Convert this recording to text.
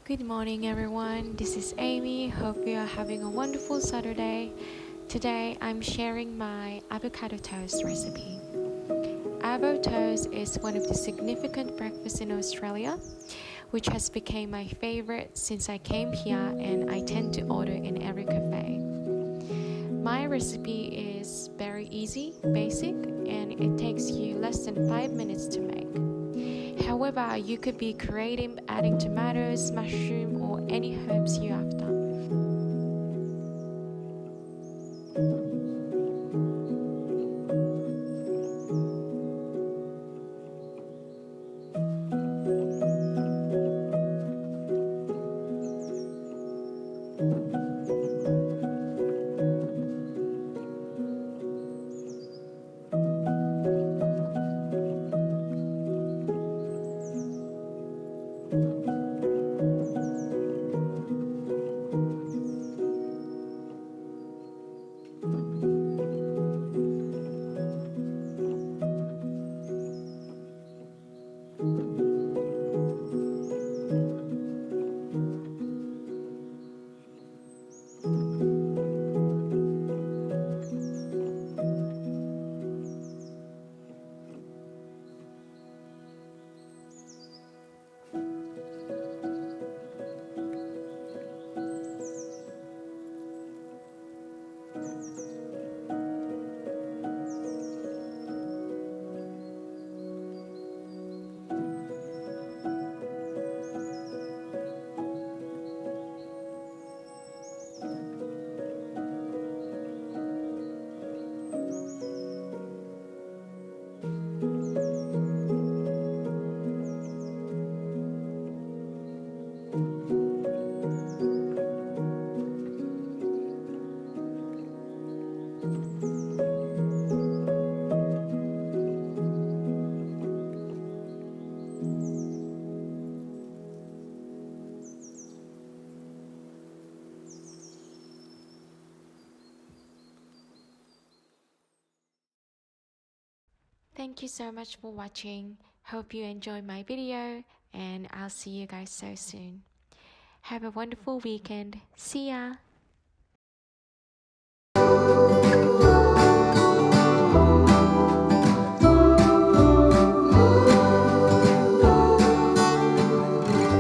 Good morning, everyone. This is Amy. Hope you are having a wonderful Saturday. Today, I'm sharing my avocado toast recipe. Avocado toast is one of the significant breakfasts in Australia, which has become my favorite since I came here, and I tend to order in every cafe. My recipe is very easy, basic, and it takes you less than 5 minutes to make. However, you could be creative adding tomatoes, mushroom, or any herbs you after. Thank you so much for watching. Hope you enjoyed my video, and I'll see you guys so soon. Have a wonderful weekend. See ya!